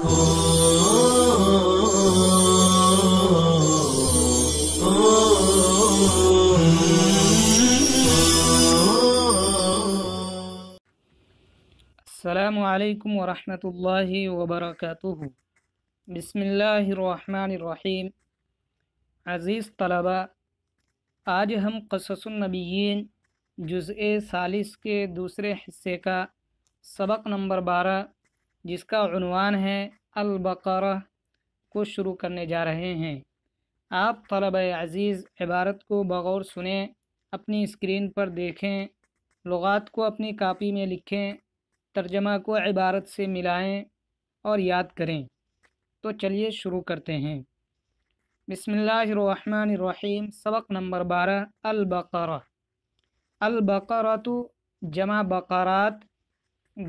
السلام علیکم ورحمۃ اللہ وبرکاتہ۔ بسم اللہ الرحمن الرحیم۔ عزیز طلبہ، آج ہم قصص النبیین جزء ثالث کے دوسرے حصے کا سبق نمبر 12 جس کا عنوان ہے البقرہ کو شروع کرنے جا رہے ہیں۔ آپ طلبہ عزیز عبارت کو بغور سنیں، اپنی اسکرین پر دیکھیں، لغات کو اپنی کاپی میں لکھیں، ترجمہ کو عبارت سے ملائیں اور یاد کریں۔ تو چلیے شروع کرتے ہیں۔ بسم اللہ الرحمن الرحیم۔ سبق نمبر 12 البقرہ۔ البقرۃ جمع بقرات،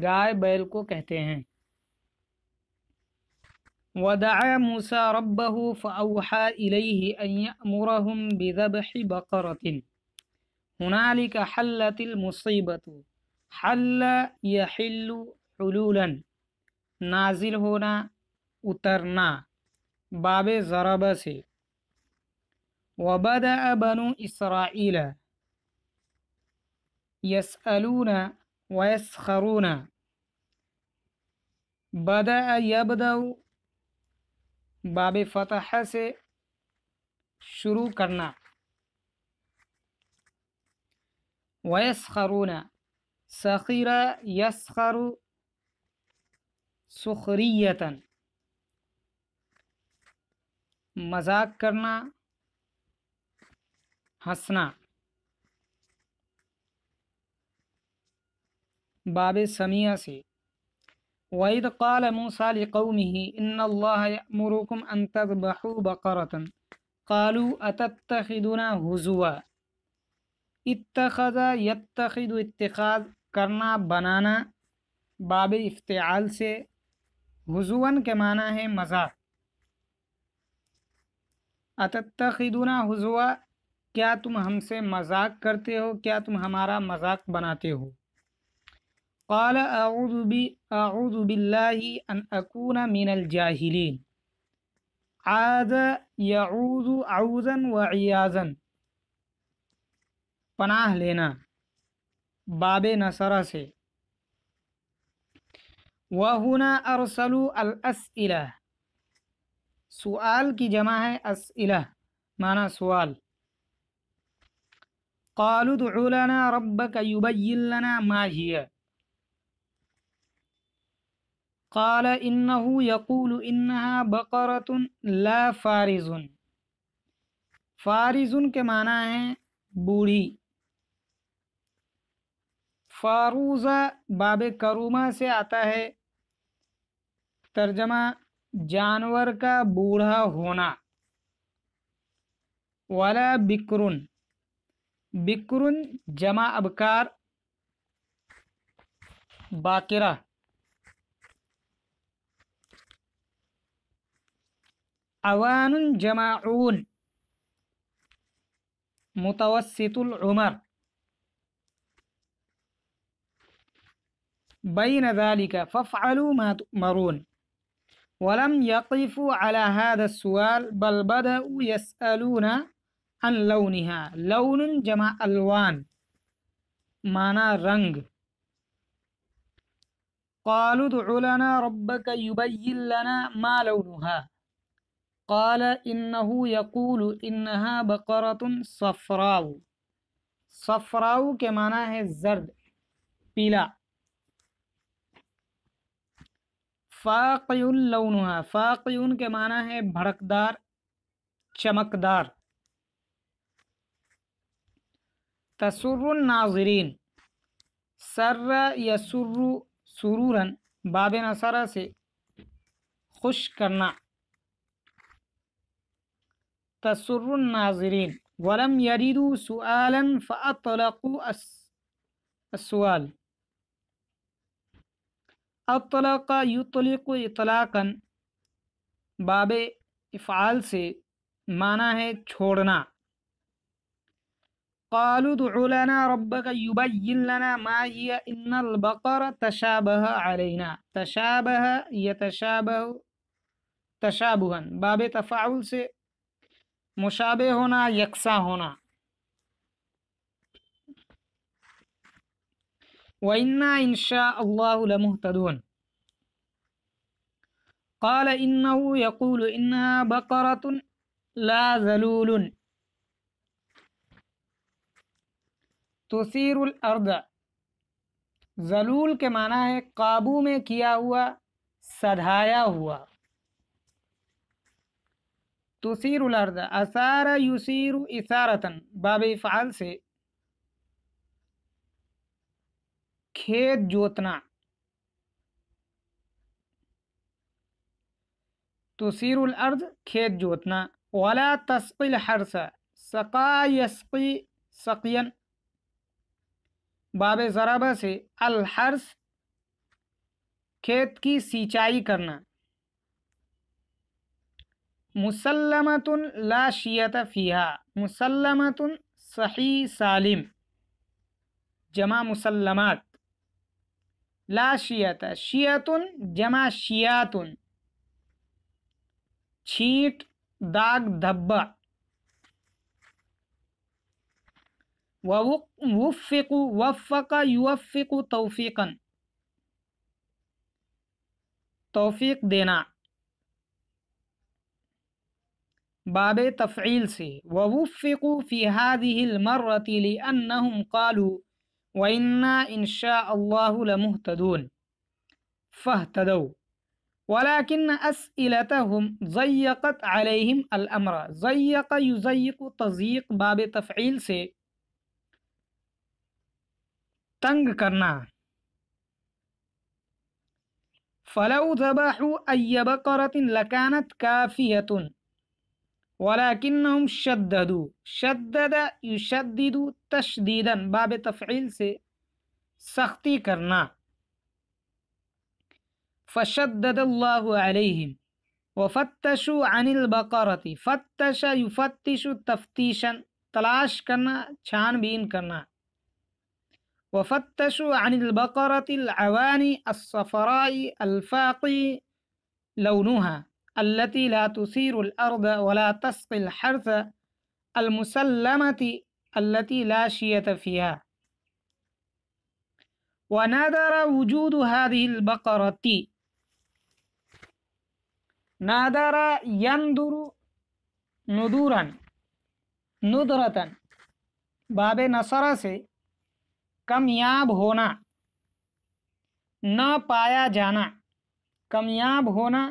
گائے بیل کو کہتے ہیں۔ ودعا موسیٰ ربہ فأوحى إلیہ ان یأمرہم بذبح بقرۃ ہنالک حلت المصیبۃ۔ حل یحل حلولا، نازل ہونا، اترنا، باب ضرب سے۔ وبدأ بنو اسرائیل یسألون ویسخرون، بدأ یبدأ باب فتح سے شروع کرنا۔ ویسخرون، سخر یسخر سخریۃ، مذاق کرنا، ہنسنا۔ باب سمیہ سے۔ وَإِذْ قَالَ مُوسَىٰ لِقَوْمِهِ إِنَّ اللَّهَ يَأْمُرُكُمْ أَن تَذْبَحُوا بَقَرَةً قَالُوا أَتَتَّخِذُنَا هُزُوًا۔ اتخذ یتخذ، اتخاذ کرنا، بنانا، باب افتعال سے۔ ہزواً کے معنی ہے مذاق۔ اتتخذونا ہزوا، کیا تم ہم سے مذاق کرتے ہو، کیا تم ہمارا مذاق بناتے ہو۔ قال اعوذ باللہ ان اکون من الجاہلین۔ عاذ یعوذ عوذا وعیاذا، پناہ لینا، باب نصرہ سے۔ وَهُنَا أَرْسَلُوا الْأَسْئِلَةَ، سؤال کی جمع ہے اسئلہ، معنی سوال۔ قالوا ادع لنا ربك يبين لنا ما هي، قال إنه يقول إنها بقرة لا فارز۔ فارز کے معنی ہے بوڑھی۔ فاروزہ باب کرومہ سے آتا ہے، ترجمہ جانور کا بوڑھا ہونا۔ ولا بکرن، بکرن جمع ابکار، باکرہ۔ عوان جمع عون، متوسط العمر۔ بین ذلك فافعلوا ما تؤمرون۔ ولم يقفوا على هذا السؤال بل بدأوا يسألون عن لونها۔ لون جمع الوان، معنی رنگ۔ قالوا ادع لنا ربك يبين لنا ما لونها، قال إنه يقول إنها بقرة صفراء۔ صفراء کے معنی ہے زرد، پیلا۔ فاقع لونها، فاقع کے معنی ہے بھڑکدار، چمکدار۔ تسر الناظرین، سر یسر سرورا، باب نصرہ سے، خوش کرنا۔ تسر الناظرین۔ ولم یریدوا سؤالا فأطلقوا السؤال۔ اطلق یطلق اطلاقا، باب افعال سے، معنی ہے چھوڑنا۔ قالوا ادع لنا ربك يبين لنا ما هي ان البقرة تشابه علينا. تشابه يتشابه تشابها، باب تفاعل سے مشابہ ہونا، یکساں ہونا. وَإِنَّا إِن شَاءَ اللَّهُ لَمُهْتَدُونَ. قال إنه يقول إنها بقرة لا ذلول تثير الأرض. ذلول کے معنی ہے قابو میں کیا ہوا، سدھایا ہوا. تثیر الارض اثار یثیر اثارتن، باب افعال سے کھیت جوتنا. تثیر الارض کھیت جوتنا. ولا تسقی الحرث سقا یسقی سقیا، باب ضربہ سے الحرث کھیت کی سینچائی کرنا. مسلمۃ لا شیۃ فیہا، مسلمۃ صحیح سالم، جمع مسلمات. لا شیۃ شیۃ جمع شیات، چھینٹ داغ دھبا. ووفق وفق یوفق توفیقا، توفیق دینا، باب تفعیل سے. ووفقوا في هذه المرة لأنهم قالوا وإنا إن شاء الله لمهتدون فاهتدوا ولكن أسئلتهم ضيقت عليهم الأمر. ضيق يضيق تضييق، باب تفعیل سے تنگ کرنا. فلو ذبحوا أي بقرة لكانت كافية ولكنهم شددوا. شدد يشدد تشديدا، باب تفعیل سے سختی کرنا. فشدد الله عليهم وفتشوا عن البقرة. فتش يفتش تفتیشا، تلاش کرنا، چھان بین کرنا. وفتشوا عن البقرة العواني الصفراء الفاقي لونها التي لا تثير الأرض ولا تسقي الحرث المسلمة التي لا شية فيها. ونادر وجود هذه البقرة. نادر يندر ندورا ندرة، باب نصر سے کمیاب ہونا، نہ پایا جانا، کمیاب ہونا.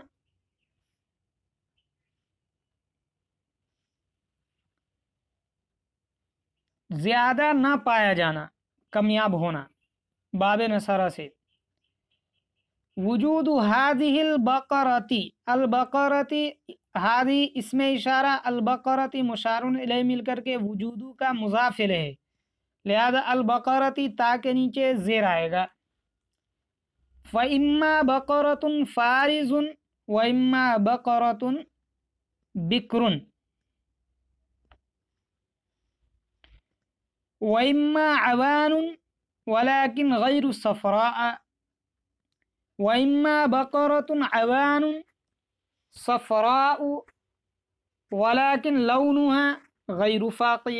زیادہ نہ پایا جانا، کمیاب ہونا، باب نصرہ سے. وجود هذه البقرة، البقرة هذه اسم اشارہ، البقرة مشار الیہ مل کر کے وجود کا مضاف الیہ ہے، لہذا البقرة تا کے نیچے زیر آئے گا. فَإِمَّا بَقَرَةٌ فَارِزٌ وَإِمَّا بَقَرَةٌ بِكْرٌ وَإِمَّا عَوَانٌ وَلَكِنْ غَيْرُ صَفْرَاءَ وَإِمَّا بَقَرَةٌ عَوَانٌ صَفْرَاءُ وَلَكِنْ لَوْنُهَا غَيْرُ فَاقِعٍ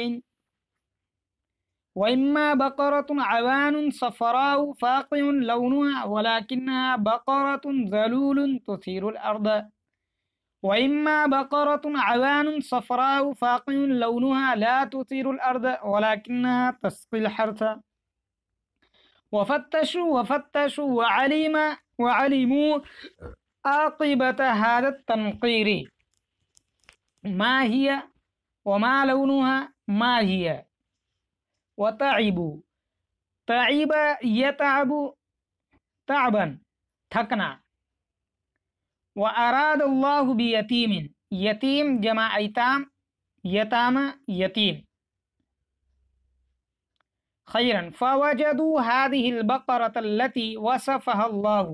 وَإِمَّا بَقَرَةٌ عَوَانٌ صَفْرَاءُ فَاقِعٌ لَوْنُهَا وَلَكِنَّهَا بَقَرَةٌ ذَلُولٌ تُثِيرُ الْأَرْضَ وَإِمَّا بَقَرَةٌ عَوَانٌ صَفْرَاءُ فَاقِعٌ لَوْنُهَا لَا تُثِيرُ الْأَرْضَ وَلَكِنَّهَا تَسْقِي الْحَرْثَ. وفتشوا وعلموا عاقبة هذا التنقير، ما هي وما لونها ما هي. وتعبوا تعب يتعب تعبا، تھکنا. وأراد الله بيتيم، یتیم جمع ایتام، یتامى یتیم. خیرا فوجدوا هذه البقرة التي وصفها الله.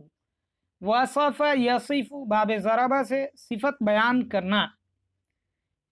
وصف یصف، باب ضربہ سے صفت بیان کرنا.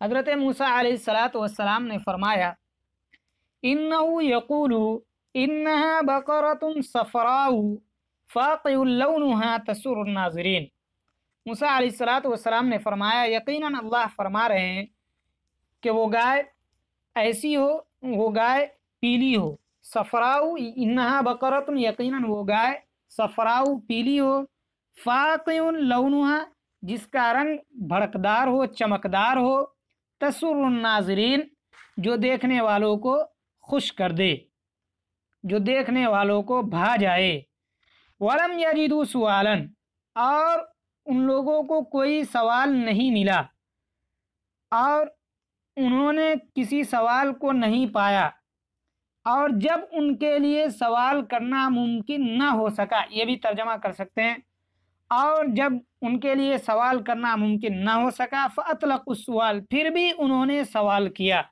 حضرت موسیٰ علیہ الصلاۃ والسلام نے فرمایا انہو یقول انہا بقرۃ صفراء فاقع لونہا تسر الناظرین۔ موسیٰ علیہ الصلاۃ والسلام نے فرمایا یقیناً اللہ فرما رہے ہیں کہ وہ گائے ایسی ہو، وہ گائے پیلی ہو، صفراء انہا بقرۃ یقیناً وہ گائے صفراء پیلی ہو، فاقع لونہا جس کا رنگ بھڑکدار ہو، چمکدار ہو، تسر الناظرین جو دیکھنے والوں کو خوش کر دے، جو دیکھنے والوں کو بھا جائے۔ ولم یجدوا سؤالا اور ان لوگوں کو کوئی سوال نہیں ملا اور انہوں نے کسی سوال کو نہیں پایا، اور جب ان کے لیے سوال کرنا ممکن نہ ہو سکا، یہ بھی ترجمہ کر سکتے ہیں، اور جب ان کے لیے سوال کرنا ممکن نہ ہو سکا فَأَطْلَقُوا السُّؤَالَ پھر بھی انہوں نے سوال کیا،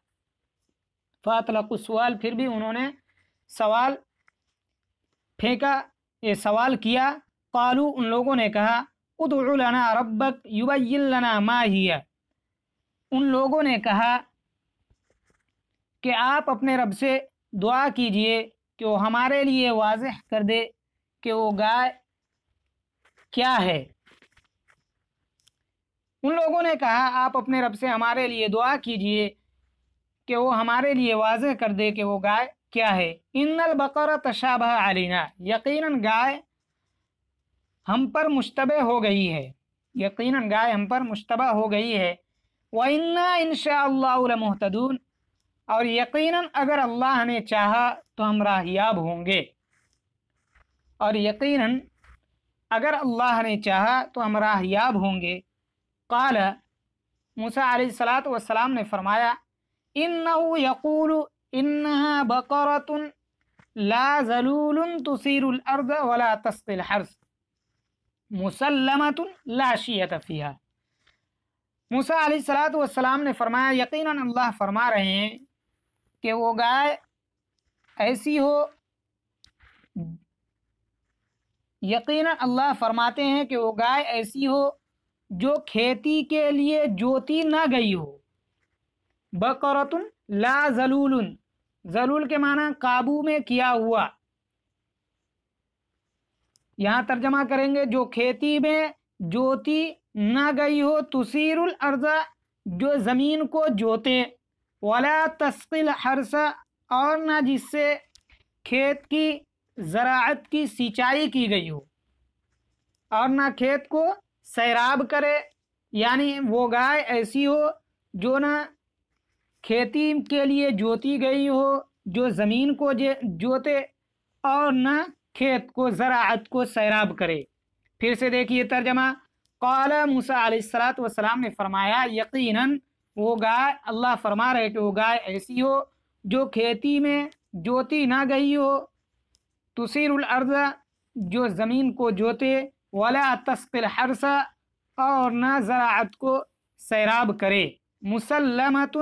فَأَطْلَقُوا السُّؤَالَ پھر بھی انہوں نے سوال پھینکا، یہ سوال کیا۔ قالوا ان لوگوں نے کہا ادع لنا ربک یبین لنا ما ہی، ان لوگوں نے کہا کہ آپ اپنے رب سے دعا کیجئے کہ وہ ہمارے لیے واضح کر دے کہ وہ گائے کیا ہے۔ ان لوگوں نے کہا آپ اپنے رب سے ہمارے لیے دعا کیجئے کہ وہ ہمارے لیے واضح کر دے کہ وہ گائے کیا ہے۔ ان البقرہ تشابہ علینا یقیناً گائے ہم پر مشتبہ ہو گئی ہے، یقیناً گائے ہم پر مشتبہ ہو گئی ہے۔ وَإِنَّا إِن شَاءَ اللَّهُ لَمُهْتَدُونَ اور یقیناً اگر اللہ نے چاہا تو ہم راہیاب ہوں گے، اور یقیناً اگر اللہ نے چاہا تو ہم راہیاب ہوں گے۔ قال موسیٰ علیہ الصلاۃ والسلام نے فرمایا انہ یقول انہا بقرۃ لا ذلول تثیر الارض ولا تسقی الحرث مسلمۃ لا شیۃ فیہا۔ موسیٰ علیہ الصلاۃ والسلام نے فرمایا یقیناً اللہ فرما رہے ہیں کہ وہ گائے ایسی ہو، یقیناً اللہ فرماتے ہیں کہ وہ گائے ایسی ہو جو کھیتی کے لیے جوتی نہ گئی ہو۔ بقرۃ لا ذلول، ذلول کے معنی قابو میں کیا ہوا، یہاں ترجمہ کریں گے جو کھیتی میں جوتی نہ گئی ہو، تثیر الارض جو زمین کو جوتے، ولا تسقی الحرث اور نہ جس سے کھیت کی زراعت کی سینچائی کی گئی ہو، اور نہ کھیت کو سیراب کرے، یعنی وہ گائے ایسی ہو جو نہ کھیتی کے لیے جوتی گئی ہو، جو زمین کو جوتے اور نہ کھیت کو زراعت کو سیراب کرے۔ پھر سے دیکھیے ترجمہ۔ قال موسیٰ علیہ الصلاۃ والسلام نے فرمایا یقیناً وہ گائے، اللہ فرما رہے کہ وہ گائے ایسی ہو جو کھیتی میں جوتی نہ گئی ہو، تثیر الارض جو زمین کو جوتے، ولا تسقی الحرث اور نہ زراعت کو سیراب کرے، مسلمۃ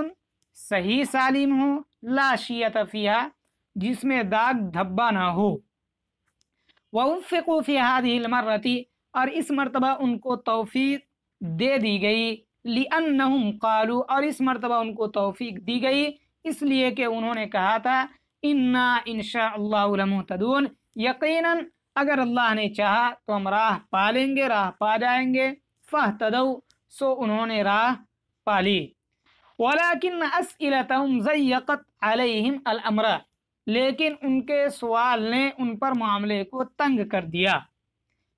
صحیح سالم ہو، لا شیۃ فیہا جس میں داغ دھبا نہ ہو۔ وَوُفِّقُوا فِي هَذِهِ الْمَرَّةِ اور اس مرتبہ ان کو توفیق دے دی گئی، لِأَنَّهُمْ قَالُوا اور اس مرتبہ ان کو توفیق دی گئی اس لیے کہ انہوں نے کہا تھا اِنَّا إِن شَاءَ اللَّهُ لَمُهْتَدُونَ یقیناً اگر اللہ نے چاہا تو ہم راہ پا لیں گے، راہ پا جائیں گے۔ فَاهْتَدَوْا سو انہوں نے راہ پالی۔ وَلَكِنَّ أَسْئِلَتَهُمْ ضَيَّقَتْ عَلَيْهِمْ الْأَمْرَ لیکن ان کے سوال نے ان پر معاملے کو تنگ کر دیا،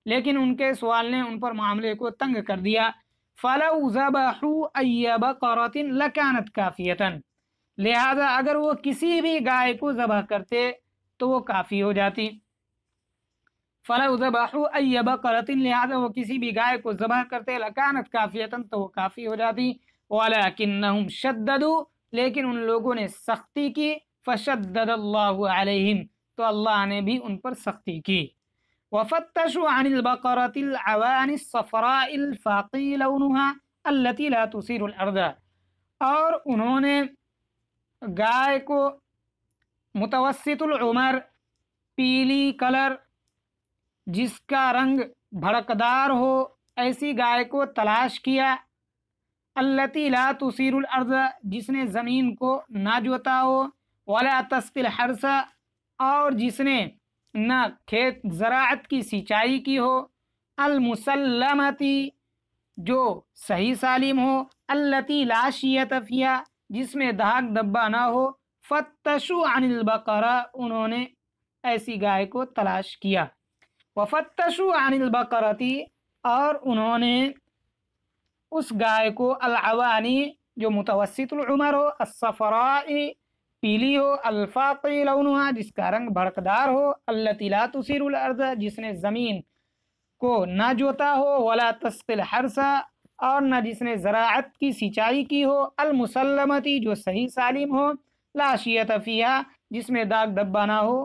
لیکن ان کے سوال نے ان پر معاملے کو تنگ کر دیا۔ فَلَوْ ذَبَحُوا أَيَّ بَقَرَةٍ لَكَانَتْ كَافِيَةً لہذا اگر وہ کسی بھی گائے کو ذبح کرتے تو وہ کافی ہو جاتی۔ فَلَوْ ذَبَحُوا أَيَّ بَقَرَةٍ لہذا وہ کسی بھی گائے کو ذبح کرتے لَكَانَتْ كَافِيَةً تو وہ کافی ہو جاتی۔ وَلَكِنَّهُمْ شَدَّدُوا لیکن ان لوگوں نے سختی کی، فشدد اللہ علیہم تو اللہ نے بھی ان پر سختی کی۔ وفتشوا عن البقرة العوان الصفراء الفاقع لونها التي لا تثير الارض اور انہوں نے گائے کو متوسط العمر پیلی کلر جس کا رنگ بھڑکدار ہو ایسی گائے کو تلاش کیا، التی لا تثیر الارض، جس نے زمین کو نہ جوتا ہو، ولا تسقی الحرث، اور جس نے نہ کھیت زراعت کی سینچائی کی ہو، المسلمتی، جو صحیح سالم ہو، التی لا شیۃ فیہا، جس میں دھاگ دبا نہ ہو، فتشوا عن البقرہ، انہوں نے ایسی گائے کو تلاش کیا، وفتشوا عن البقرتی، اور انہوں نے اس گائے کو العوانی، جو متوسط العمر ہو، الصفراء، پیلی ہو، الفاقع لونها، جس کا رنگ بھڑکدار ہو، التی لا تثیر الارض، جس نے زمین کو نہ جوتا ہو، ولا تسقی الحرث، اور نہ جس نے زراعت کی سینچائی کی ہو، المسلمتی، جو صحیح سالم ہو، لا شیۃ فیہا، جس میں داغ دبا نہ ہو،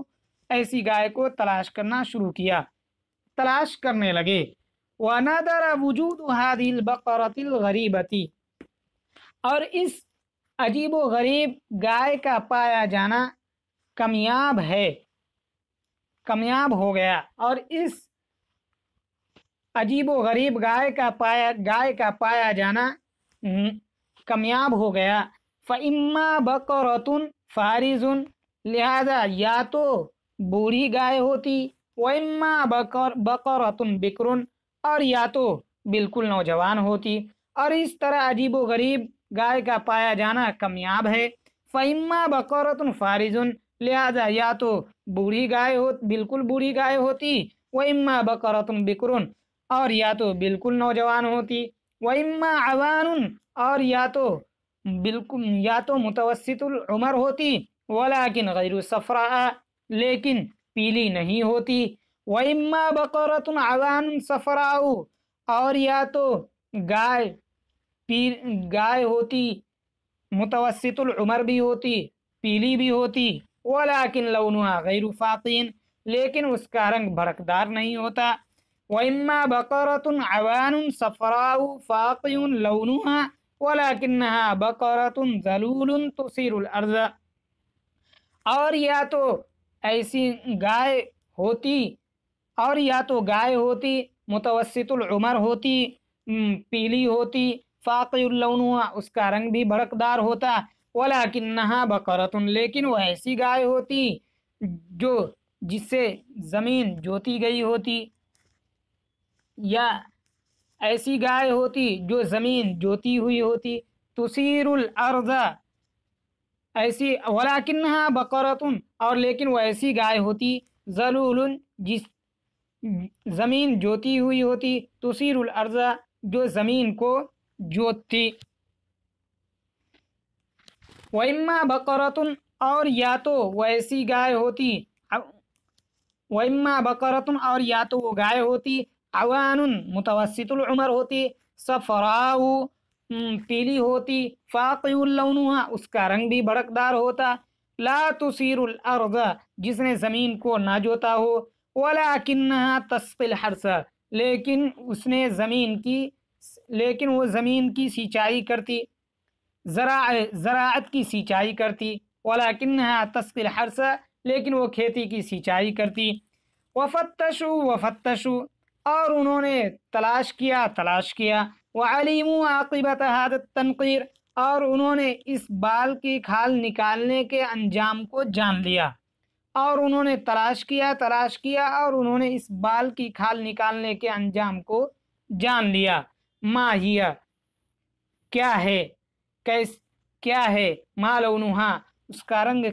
ایسی گائے کو تلاش کرنا شروع کیا، تلاش کرنے لگے۔ وَنَدَرَ وُجُودُ هَذِهِ الْبَقَرَةِ الْغَرِيبَةِ، اور اس عجیب و غریب گائے کا پایا جانا کامیاب ہے، کامیاب ہو گیا، اور اس عجیب و غریب گائے کا پایا جانا کامیاب ہو گیا۔ فَإِمَّا بَقَرَةٌ فَارِزٌ، لہذا یا تو بوڑھی گائے ہوتی، وَإِمَّا بَقَرَةٌ بِكْرٌ، اور یا تو بالکل نوجوان ہوتی، اور اس طرح عجیب و غریب گائے کا پایا جانا کامیاب ہے۔ فَإِمَّا بَقَرَةٌ فَارِزٌ، لہذا یا تو بوڑھی گائے بالکل بوڑھی گائے ہوتی، وَإِمَّا بَقَرَةٌ بِكْرٌ، اور یا تو بالکل نوجوان ہوتی، وَإِمَّا عَوَانٌ، اور یا تو متوسط العمر ہوتی، وَلَكِنْ غَيْرُ صَفْرَاء، لیکن پیلی نہیں ہوتی، وَإِمَّا بَقَرَةٌ عَوَانٌ صَفْرَاءُ، اور یا تو گائے ہوتی، متوسط العمر بھی ہوتی، پیلی بھی ہوتی، وَلَكِنْ لَوْنُهَا غَيْرُ فَاقٍ، لیکن اس کا رنگ بھڑکدار نہیں ہوتا، وَإِمَّا بَقَرَةٌ عَوَانٌ صَفْرَاءُ فَاقِعٌ لَوْنُهَا وَلَكِنَّهَا بَقَرَةٌ ذَلُولٌ تُثِيرُ الْأَرْضَ، اور یا تو ایسی گائے ہوتی، اور یا تو گائے ہوتی، متوسط العمر ہوتی، پیلی ہوتی، فاقع لونها، اس کا رنگ بھی بھڑکدار ہوتا، وَلَكِنَّهَا بَقَرَةٌ، لیکن وہ ایسی گائے ہوتی جس سے زمین جوتی گئی ہوتی، یا ایسی گائے ہوتی جو زمین جوتی ہوئی ہوتی، تثیر الارض، ایسی، وَلَكِنَّهَا بَقَرَةٌ، اور لیکن وہ ایسی گائے ہوتی، ذَلُولٌ، جس زمین جوتی ہوئی ہوتی، تثیر الارض، جو زمین کو جوتتی، وَإِمَّا بَقَرَةٌ، اور یا تو وہ ایسی گائے ہوتی، وَإِمَّا بَقَرَةٌ، اور یا تو وہ گائے ہوتی، عَوَانٌ، متوسط العمر ہوتی، صَفْرَاءُ، پیلی ہوتی، فَاقِعٌ لَوْنُهَا، اس کا رنگ بھی بھڑکدار ہوتا، لَا تُثِيرُ الْأَرْضَ، جس نے زمین کو نہ جوتا ہو، وَلَكِنَّهَا تَسْقِي الْحَرْثَ، لیکن وہ زمین کی سینچائی کرتی، زراعت کی سینچائی کرتی، وَلَكِنَّهَا تَسْقِي الْحَرْثَ، لیکن وہ کھیتی کی سینچائی کرتی، وَفَتَّشُوا، اور انہوں نے تلاش کیا، وَعَلِمُوا عَاقِبَةَ هَذَا التَّنْقِيرِ، اور انہوں نے اس بال کی کھال نکالنے کے انجام کو جان لیا، اور انہوں نے تلاش کیا، اور انہوں نے اس بال کی کھال نکالنے کے انجام کو جان لیا۔ ما ہی، کیا ہے، کیا ہے، ما لونہا، اس کا رنگ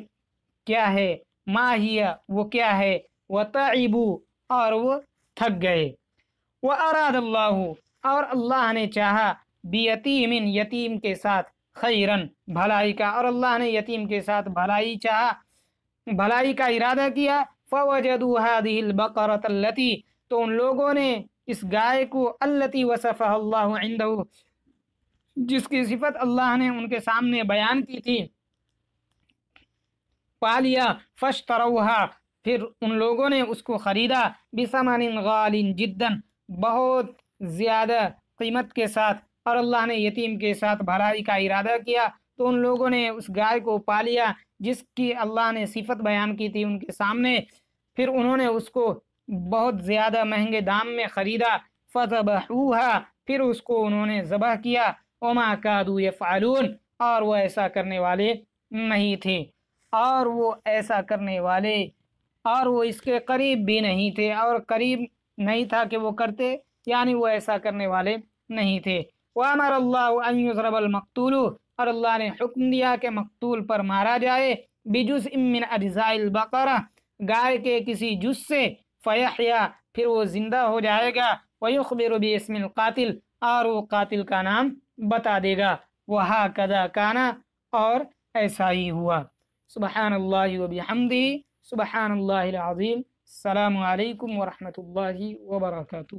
کیا ہے، ما ہی، وہ کیا ہے، وَتَعِبُوا، اور وہ تھک گئے، وَأَرَادَ اللَّهُ، اور اللہ نے چاہا، بِيَتِيمٍ، یتیم کے ساتھ، خَيْرًا، بھلائی کا، اور اللہ نے یتیم کے ساتھ بھلائی چاہا، بھلائی کا ارادہ کیا، فَوَجَدُوا هَذِهِ الْبَقَرَةَ الَّتِي، تو ان لوگوں نے اس گائے کو، الَّتِي وَصَفَهَا اللَّهُ عِنْدَهُ، جس کی صفت اللہ نے ان کے سامنے بیان کی تھی، پا لیا، فَاشْتَرَوْهَا، پھر ان لوگوں نے اس کو خریدا، بِثَمَنٍ غَالٍ جِدًّا، بہت زیادہ قیمت کے ساتھ، اور اللہ نے یتیم کے ساتھ بھلائی کا ارادہ کیا، تو ان لوگوں نے اس گائے کو پا لیا جس کی اللہ نے صفت بیان کی تھی ان کے سامنے، پھر انہوں نے اس کو بہت زیادہ مہنگے دام میں خریدا، فَذَبَحُوهَا، پھر اس کو انہوں نے ذبح کیا، وما كادوا يفعلون، اور وہ ایسا کرنے والے نہیں تھے، اور وہ ایسا کرنے والے اور وہ اس کے قریب بھی نہیں تھے، اور قریب نہیں تھا کہ وہ کرتے، یعنی وہ ایسا کرنے والے نہیں تھے۔ وَأَمَرَ اللَّهُ أَن يُضْرَبَ الْمَقْتُولُ، اور اللہ نے حکم دیا کہ مقتول پر مارا جائے، بِجُزْءٍ مِّنْ أَجْزَاءِ الْبَقَرَةِ، گائے کے کسی جز سے، فَيَحْيَا، پھر وہ زندہ ہو جائے گا، وَيُخْبِرُ بِاسْمِ الْقَاتِلِ، اور وہ قاتل کا نام بتا دے گا، وَهَكَذَا كَانَ، اور ایسا ہی ہوا۔ سبحان اللہ وبحمدہ، سبحان اللہ العظیم۔ السلام علیکم ورحمۃ اللہ وبرکاتہ۔